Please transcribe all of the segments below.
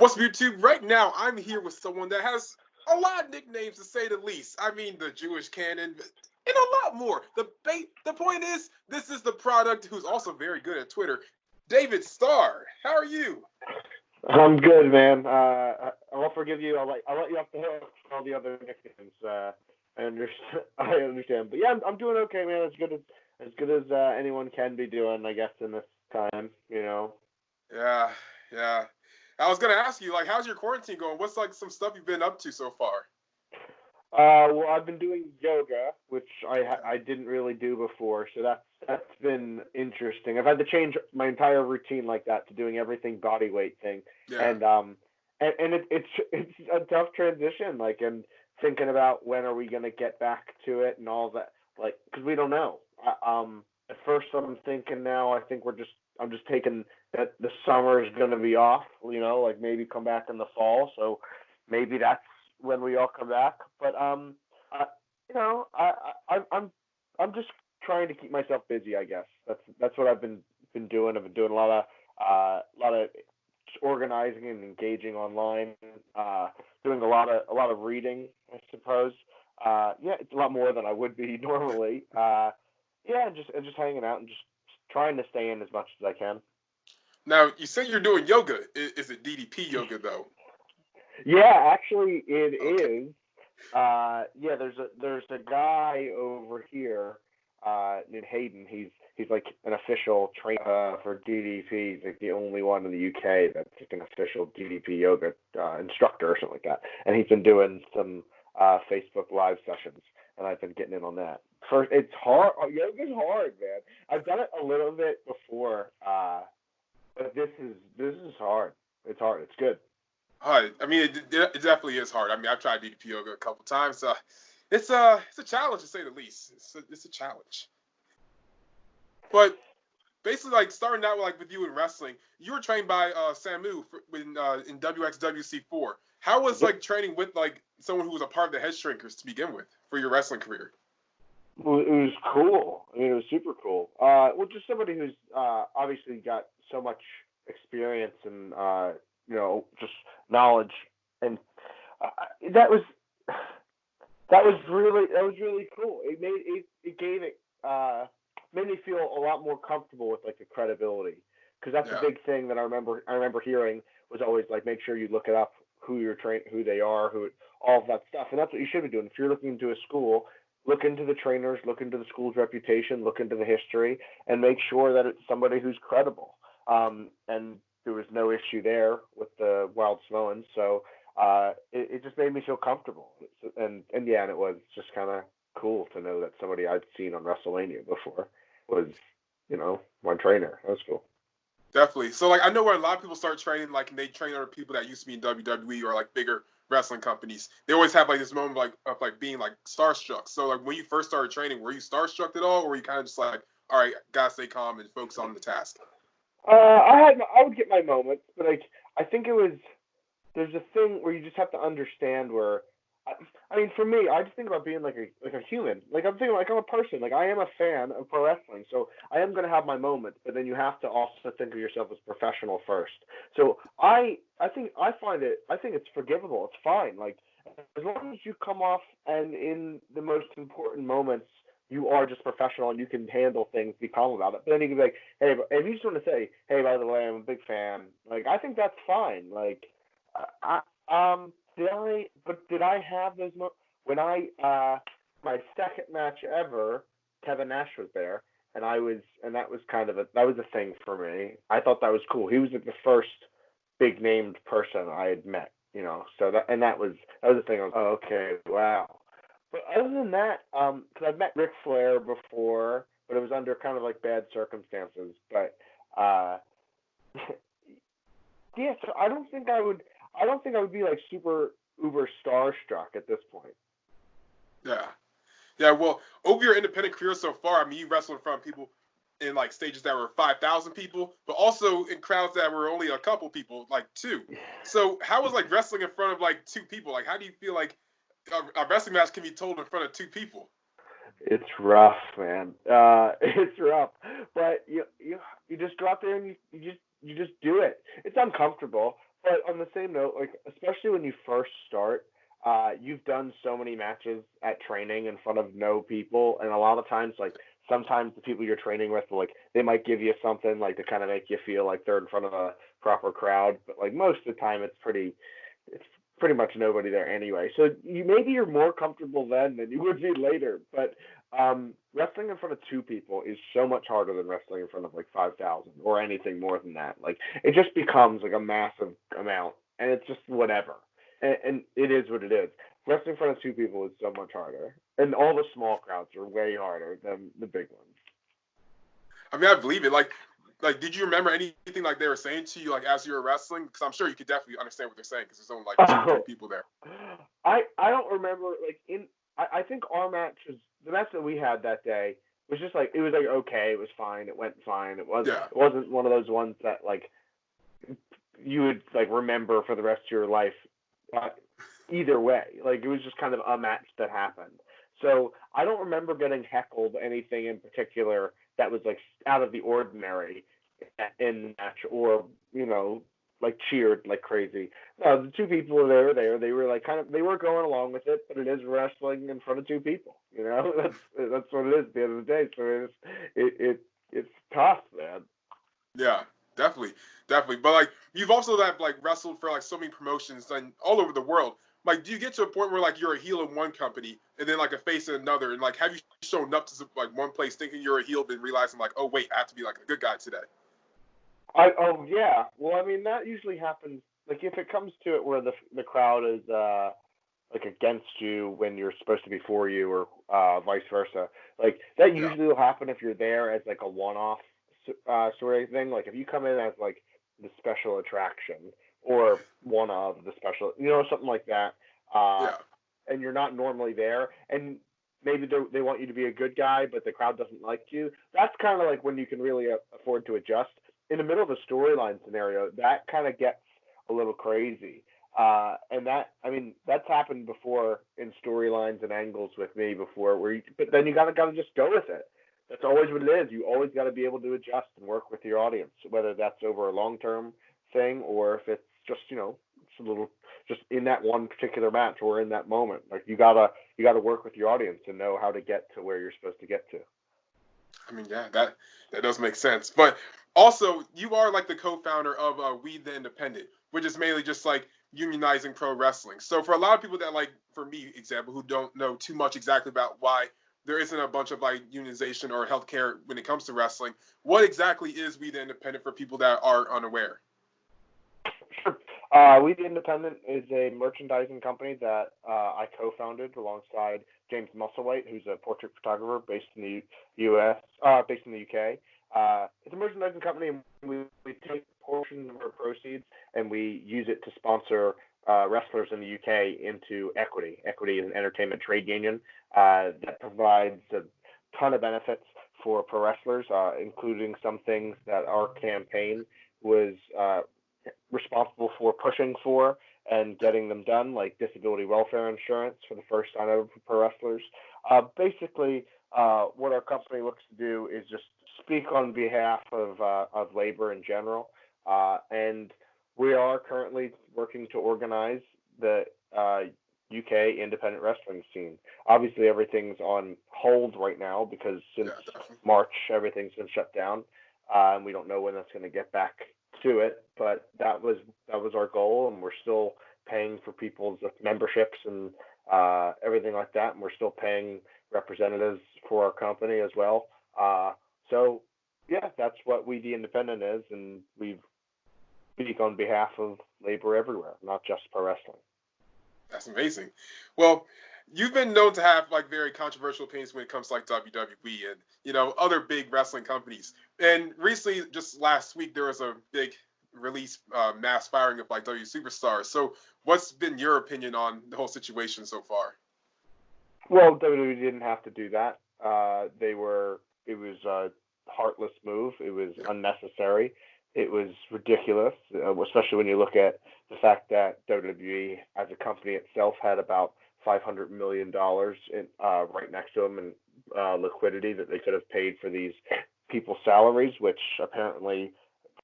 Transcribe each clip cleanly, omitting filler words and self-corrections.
What's up, YouTube? Right now, I'm here with someone that has a lot of nicknames, to say the least. I mean, the Jewish canon, and a lot more. The point is, this is the product who's also very good at Twitter, David Starr. How are you? I'm good, man. I'll forgive you. I'll let you off the hook for all the other nicknames. I understand. I understand. But yeah, I'm doing okay, man. As good as anyone can be doing, I guess, in this time. Yeah, yeah. I was gonna ask you, like, how's your quarantine going? What's like some stuff you've been up to so far? Well, I've been doing yoga, which I didn't really do before, so that's been interesting. I've had to change my entire routine like that to doing everything body weight thing, Yeah. and it's a tough transition, like, and thinking about when are we gonna get back to it and all that, like, because we don't know. At first I'm thinking now I think I'm just taking that the summer is gonna be off, like maybe come back in the fall, so maybe that's when we all come back. But I, I'm just trying to keep myself busy. I guess that's what I've been doing. I've been doing a lot of just organizing and engaging online. Doing a lot of reading, I suppose. Yeah, it's a lot more than I would be normally. Yeah, and just hanging out and just trying to stay in as much as I can. Now, you say you're doing yoga. Is it DDP yoga though? Yeah, actually, it Okay. is. Yeah, there's a guy over here named Hayden. He's like an official trainer for DDP. He's like the only one in the UK that's like an official DDP yoga instructor or something like that. And he's been doing some Facebook live sessions, and I've been getting in on that. First, it's hard. Yoga's hard, man. I've done it a little bit before, but this is hard. It's hard. It's good. Hard. I mean, it definitely is hard. I mean, I've tried DDP yoga a couple times. It's a challenge to say the least. It's a challenge. But basically, like starting out like with you in wrestling, you were trained by Samu in WXWC4. How was Yep. like training with like someone who was a part of the Head Shrinkers to begin with for your wrestling career? Well, it was cool. I mean, it was super cool. Well, just somebody who's obviously got so much experience and just knowledge, and uh, that was that was really cool. It gave it made me feel a lot more comfortable with like the credibility, because that's a Yeah. big thing that I remember hearing was always like make sure you look it up, who they are, who all of that stuff, and that's what you should be doing if you're looking into a school. Look into the trainers, look into the school's reputation, look into the history, and make sure that it's somebody who's credible. And there was no issue there with the Wild Samoans, so it just made me feel comfortable. And yeah, and it was just kind of cool to know that somebody I'd seen on WrestleMania before was, my trainer. That was cool. Definitely. So like I know where a lot of people start training, like and they train other people that used to be in WWE or like bigger wrestling companies. They always have like this moment of like being like starstruck. So like when you first started training, were you starstruck at all, or were you kind of just like, all right, gotta stay calm and focus on the task? I would get my moments, but like I think it was there's a thing where you just have to understand where I, I mean, for me, I just think about being like a human. Like I'm thinking like I'm a person. Like I am a fan of pro wrestling, so I am gonna have my moments. But then you have to also think of yourself as professional first. So I think it's forgivable. It's fine. Like as long as you come off and in the most important moments you are just professional and you can handle things, be calm about it. But then you can be like, hey, but if you just want to say, hey, by the way, I'm a big fan. Like I think that's fine. Like did I have those when my second match ever? Kevin Nash was there, and that was that was a thing for me. I thought that was cool. He was like the first big named person I had met, So that was the thing. I was, oh, okay, wow. But other than that, because I've met Ric Flair before, but it was under kind of like bad circumstances. But uh, yeah, so I don't think I would be like super uber starstruck at this point. Yeah. Yeah, well, over your independent career so far, I mean, you wrestled in front of people in like stages that were 5,000 people, but also in crowds that were only a couple people, like two. So, how was like wrestling in front of like two people? Like, how do you feel like a wrestling match can be told in front of two people? It's rough, man. It's rough, but you just go out there and you just do it. It's uncomfortable, But on the same note, like especially when you first start, you've done so many matches at training in front of no people, and a lot of times, like sometimes the people you're training with, like they might give you something like to kind of make you feel like they're in front of a proper crowd, but like most of the time, it's pretty much nobody there anyway. So maybe you're more comfortable then than you would be later, but wrestling in front of two people is so much harder than wrestling in front of like 5,000 or anything more than that. Like it just becomes like a massive amount, and it's just whatever. And it is what it is. Wrestling in front of two people is so much harder, and all the small crowds are way harder than the big ones. I mean, I believe it. Like, did you remember anything like they were saying to you, like as you were wrestling? Because I'm sure you could definitely understand what they're saying, because there's only like two or three people there. I don't remember like I think our match was the match that we had that day was just like it was like okay, it was fine, it went fine. It wasn't one of those ones that like you would like remember for the rest of your life. Either way, like it was just kind of a match that happened. So I don't remember getting heckled anything in particular that was like out of the ordinary in the match, or like cheered like crazy. No, the two people that were there, they were like they were going along with it, but it is wrestling in front of two people. That's what it is at the end of the day. So it's tough, man. Yeah, definitely, definitely. But like you've also like wrestled for like so many promotions and all over the world. Like, do you get to a point where like you're a heel in one company and then like a face in another, and like have you shown up to like one place thinking you're a heel, then realizing like, oh wait, I have to be like a good guy today? Oh yeah. Well, I mean that usually happens. Like if it comes to it where the crowd is like against you when you're supposed to be for you, or vice versa. Like that Yeah, usually will happen if you're there as like a one-off sort of thing. Like if you come in as like the special attraction or one of the special, something like that, uh, yeah, and you're not normally there, and maybe they want you to be a good guy, but the crowd doesn't like you. That's kind of like when you can really afford to adjust. In the middle of a storyline scenario, that kind of gets a little crazy. And that, I mean, that's happened before in storylines and angles with me before, but then you gotta just go with it. That's always what it is. You always got to be able to adjust and work with your audience, whether that's over a long term thing or if it's just it's a little just in that one particular match or in that moment. Like you gotta work with your audience and know how to get to where you're supposed to get to. I mean, yeah, that does make sense. But also, you are like the co-founder of We the Independent, which is mainly just like unionizing pro wrestling. So for a lot of people that like, for me, example, who don't know too much exactly about why there isn't a bunch of like unionization or healthcare when it comes to wrestling, what exactly is We the Independent for people that are unaware? Sure. We the Independent is a merchandising company that I co-founded alongside James Musselwhite, who's a portrait photographer based in the U.S., based in the U.K. It's a merchandising company, and we take portions of our proceeds and we use it to sponsor wrestlers in the U.K. into Equity. Equity is an entertainment trade union that provides a ton of benefits for pro wrestlers, including some things that our campaign was responsible for pushing for and getting them done, like disability welfare insurance for the first time ever for pro wrestlers. Basically, what our company looks to do is just speak on behalf of labor in general, and we are currently working to organize the UK independent wrestling scene. Obviously, everything's on hold right now because since March, everything's been shut down, and we don't know when that's going to get back to it. But that was our goal, and we're still paying for people's memberships and everything like that, and we're still paying representatives for our company as well. So yeah, that's what We the Independent is, and we speak on behalf of labor everywhere, not just pro wrestling. That's amazing. Well, you've been known to have like very controversial opinions when it comes to like WWE and other big wrestling companies. And recently, just last week, there was a big release mass firing of like WWE superstars. So, what's been your opinion on the whole situation so far? Well, WWE didn't have to do that. It was a heartless move. It was unnecessary. It was ridiculous, especially when you look at the fact that WWE as a company itself had about $500 million in, right next to them in liquidity that they could have paid for these people's salaries, which apparently,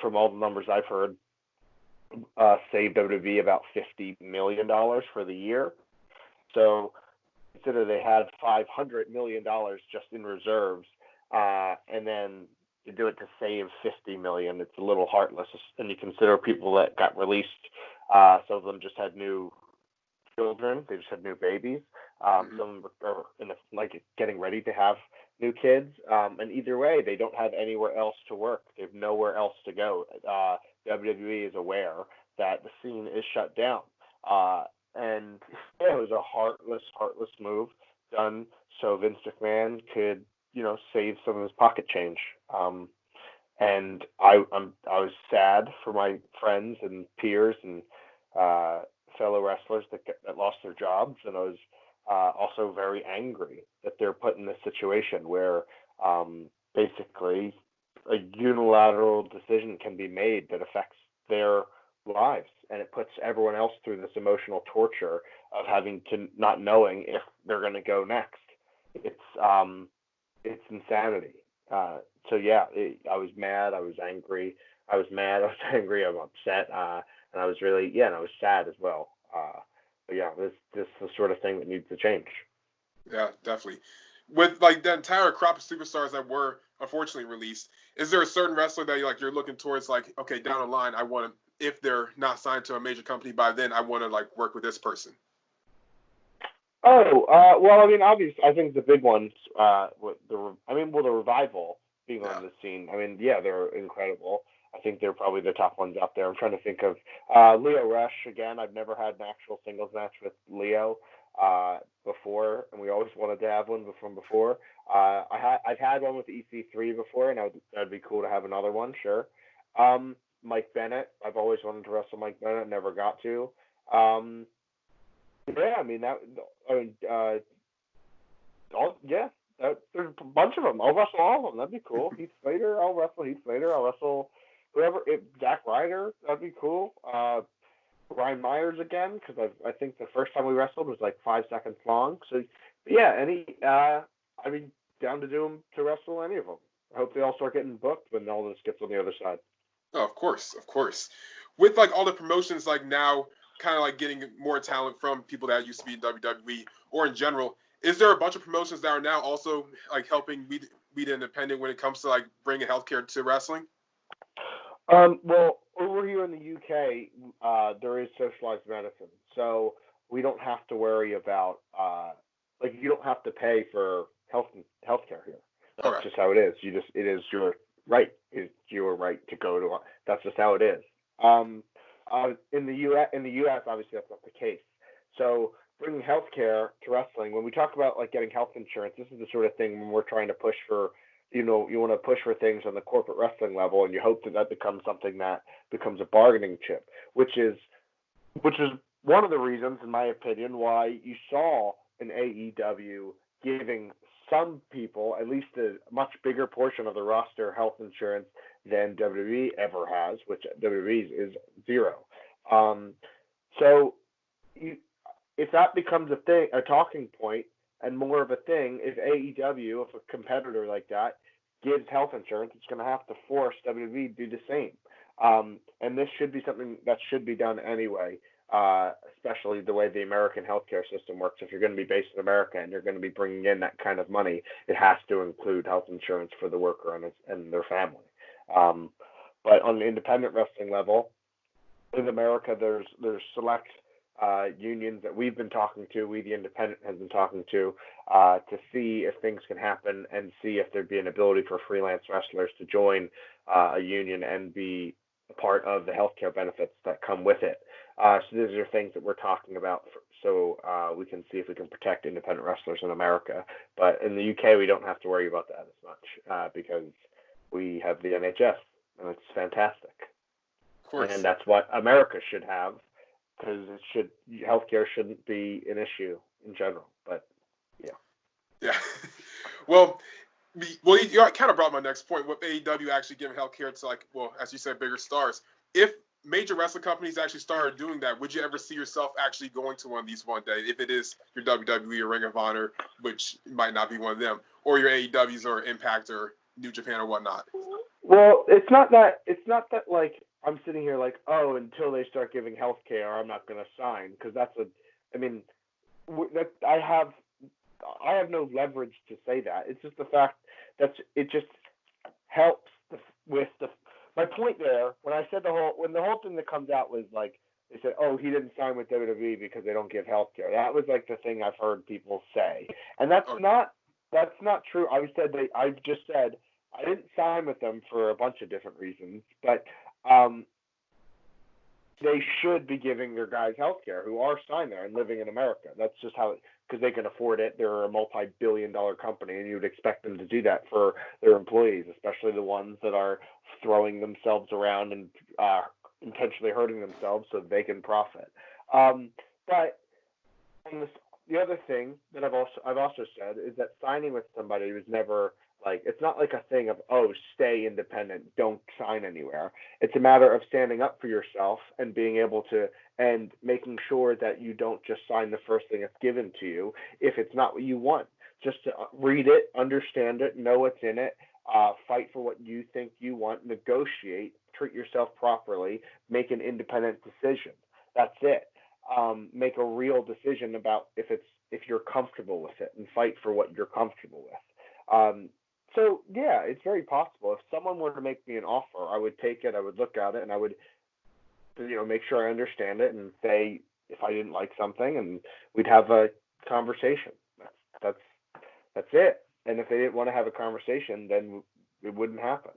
from all the numbers I've heard, saved WWE about $50 million for the year. So consider they had $500 million just in reserves, and then to do it to save $50 million, it's a little heartless. And you consider people that got released, some of them just had new children, they just had new babies. Some are getting ready to have new kids, and either way, they don't have anywhere else to work. They have nowhere else to go. WWE is aware that the scene is shut down, and it was a heartless move done so Vince McMahon could, save some of his pocket change. And I was sad for my friends and peers and fellow wrestlers that lost their jobs, and I was also very angry that they're put in this situation where basically a unilateral decision can be made that affects their lives, and it puts everyone else through this emotional torture of having to not knowing if they're going to go next. It's insanity. So yeah, I was mad. I was angry. I was mad. I was angry. I'm upset. And I was really, and I was sad as well. But yeah, this is the sort of thing that needs to change. Yeah, definitely. With like the entire crop of superstars that were unfortunately released, is there a certain wrestler that you're looking towards, like, okay, down the line, I want to, if they're not signed to a major company by then, I want to like work with this person? Oh, well, I mean, obviously, I think the big ones, the Revival being on the scene. I mean, yeah, they're incredible. I think they're probably the top ones out there. I'm trying to think of Leo Rush again. I've never had an actual singles match with Leo before, and we always wanted to have one from before. I've had one with EC3 before, and that'd be cool to have another one, sure. Mike Bennett. I've always wanted to wrestle Mike Bennett, never got to. Yeah, I mean there's a bunch of them. I'll wrestle all of them. That'd be cool. Heath Slater, I'll wrestle Heath Slater. I'll wrestle whoever. Zack Ryder, that'd be cool. Brian Myers again, because I think the first time we wrestled was like 5 seconds long. So yeah, I mean, down to wrestle any of them. I hope they all start getting booked when all this gets on the other side. Oh, of course, of course. With like all the promotions like now kind of like getting more talent from people that used to be in WWE or in general, is there a bunch of promotions that are now also like helping we the independent when it comes to like bringing healthcare to wrestling? Well, over here in the UK, there is socialized medicine, so we don't have to worry about you don't have to pay for healthcare here. That's just how it is. It is your right. It's your right to go to. That's just how it is. In the US, obviously that's not the case. So bringing healthcare to wrestling, when we talk about like getting health insurance, this is the sort of thing when we're trying to push for, you want to push for things on the corporate wrestling level, and you hope that becomes something that becomes a bargaining chip, which is one of the reasons, in my opinion, why you saw an AEW giving some people at least a much bigger portion of the roster health insurance than WWE ever has, which WWE's is zero. So if that becomes a talking point and more of a thing, if AEW, if a competitor like that gives health insurance, it's going to have to force WWE to do the same. And this should be something that should be done anyway, especially the way the American healthcare system works. If you're going to be based in America and you're going to be bringing in that kind of money, it has to include health insurance for the worker and their family. But on the independent wrestling level, in America, there's select unions that we've been talking to, we the independent has been talking to see if things can happen and see if there'd be an ability for freelance wrestlers to join a union and be a part of the healthcare benefits that come with it. So these are things that we're talking about so we can see if we can protect independent wrestlers in America. But in the UK, we don't have to worry about that as much because we have the NHS, and it's fantastic. Of course. And that's what America should have, because healthcare shouldn't be an issue in general. But yeah. Yeah. Well, you kind of brought my next point. With AEW actually giving healthcare to as you said, bigger stars. If major wrestling companies actually started doing that, would you ever see yourself actually going to one of these one day? If it is your WWE or Ring of Honor, which might not be one of them, or your AEWs or Impact or New Japan or whatnot. Well, it's not that like I'm sitting here like, oh, until they start giving health care, I'm not going to sign, because I mean, I have no leverage to say that. It's just the fact that it just helps with the. My point there, when I said when the whole thing that comes out was like, they said, oh, he didn't sign with WWE because they don't give health care. That was like the thing I've heard people say, and that's not true. I just said I didn't sign with them for a bunch of different reasons, but they should be giving their guys health care who are signed there and living in America. That's just how, because they can afford it. They're a multi-billion-dollar company, and you would expect them to do that for their employees, especially the ones that are throwing themselves around and intentionally hurting themselves so they can profit. But the other thing that I've also said is that signing with somebody was never like, it's not like a thing of, oh, stay independent, don't sign anywhere. It's a matter of standing up for yourself and being able to, and making sure that you don't just sign the first thing that's given to you if it's not what you want. Just to read it, understand it, know what's in it, fight for what you think you want, negotiate, treat yourself properly, make an independent decision. That's it. Make a real decision about if you're comfortable with it, and fight for what you're comfortable with. So yeah, it's very possible. If someone were to make me an offer, I would take it, I would look at it, and I would, make sure I understand it, and say if I didn't like something, and we'd have a conversation. That's it. And if they didn't want to have a conversation, then it wouldn't happen.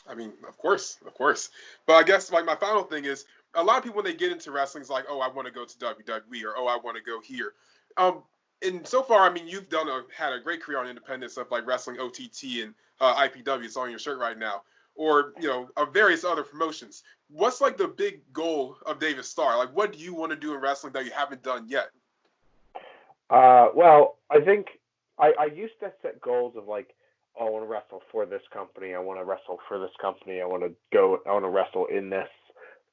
I mean, of course. But I guess like my final thing is, a lot of people when they get into wrestling is like, oh, I want to go to WWE, or oh, I want to go here. And so far, I mean, you've had a great career on independent stuff like wrestling, OTT, and IPW. It's on your shirt right now, or various other promotions. What's like the big goal of David Starr? Like, what do you want to do in wrestling that you haven't done yet? Well, I think I used to set goals of like, oh, I want to wrestle for this company. I want to wrestle for this company. I want to wrestle in this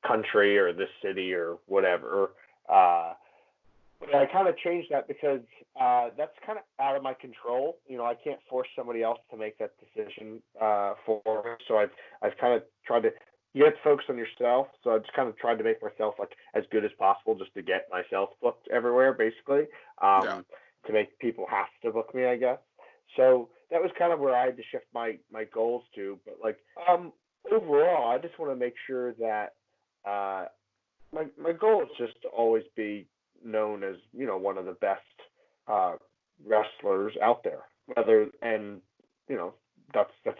country or this city or whatever. But I kind of changed that because that's kind of out of my control. I can't force somebody else to make that decision for me. So I've kind of tried to. You have to focus on yourself. So I just kind of tried to make myself like as good as possible, just to get myself booked everywhere, basically. To make people have to book me, I guess. So that was kind of where I had to shift my goals to. But like overall, I just want to make sure that my goal is just to always be known as one of the best wrestlers out there. That's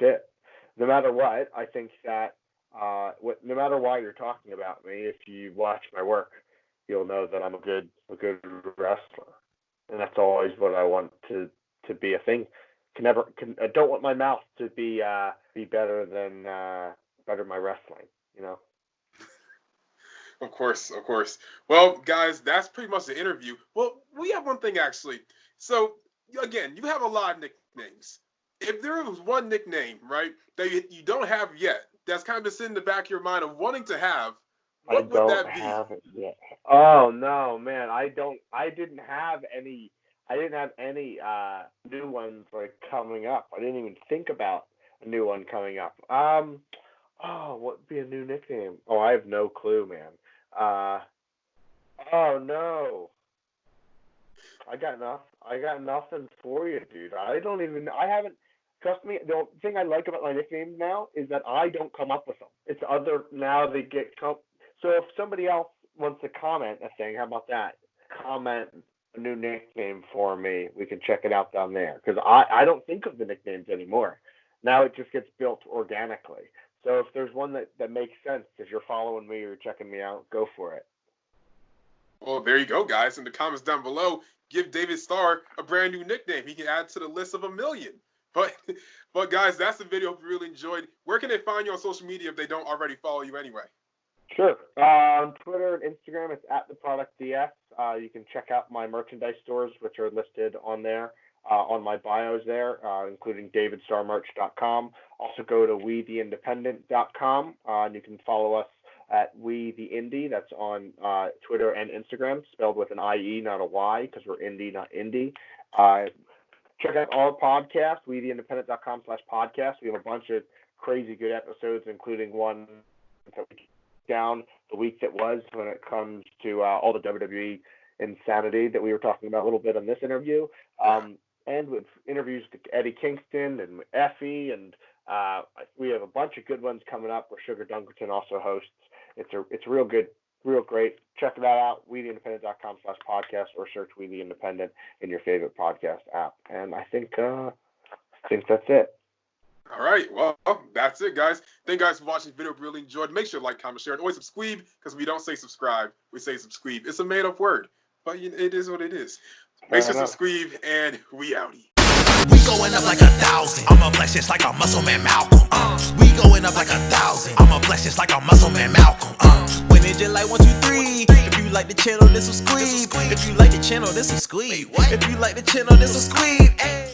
it. No matter what, I think that no matter why you're talking about me, if you watch my work, you'll know that I'm a good wrestler, and that's always what I want to be a thing. I don't want my mouth to be better than my wrestling. Of course. Well, guys, that's pretty much the interview. Well, we have one thing actually. So again, you have a lot of nicknames. If there was one nickname, right, that you don't have yet, that's kind of just in the back of your mind of wanting to have, what would that be? I don't have it yet. Oh no, man! I didn't have any new ones like coming up. I didn't even think about a new one coming up. What would be a new nickname? Oh, I have no clue, man. Oh no. I got nothing for you, dude. I haven't. Trust me. The thing I like about my nicknames now is that I don't come up with them. It's now they get So if somebody else wants to comment a thing, how about that? Comment a new nickname for me. We can check it out down there, because I don't think of the nicknames anymore. Now it just gets built organically. So if there's one that makes sense, if you're following me or checking me out, go for it. Well, there you go, guys. In the comments down below, give David Starr a brand new nickname. He can add to the list of 1 million. But guys, that's the video. Hope you really enjoyed. Where can they find you on social media if they don't already follow you anyway? Sure. On Twitter and Instagram, it's @theproductDS. You can check out my merchandise stores, which are listed on there, on my bios there, including davidstarmerch.com. Also go to WeTheIndependent.com, and you can follow us at WeTheIndie. That's on Twitter and Instagram, spelled with an IE, not a Y, because we're indie, not indie. Check out our podcast, WeTheIndependent.com/podcast. We have a bunch of crazy good episodes, including one down the week that was when it comes to all the WWE insanity that we were talking about a little bit on this interview. And with interviews to Eddie Kingston and Effie, and we have a bunch of good ones coming up where Sugar Dunkerton also hosts. It's real good, real great. Check that out, WeTheIndependent.com/podcast, or search We The Independent in your favorite podcast app. And I think that's it. All right, well, that's it, guys. Thank you guys for watching the video. If you really enjoyed, make sure to like, comment, share, and always subscribe, because we don't say subscribe, we say subscribe. It's a made-up word, but it is what it is. Make sure to subscribe, and we outie. We going up like 1,000. I'ma flex just like a muscle man Malcolm. We going up like 1,000. I'ma flex just like a muscle man Malcolm. When it just like 1, 2, 3. If you like the channel, this subscribe. If you like the channel, this subscribe. If you like the channel, this subscribe.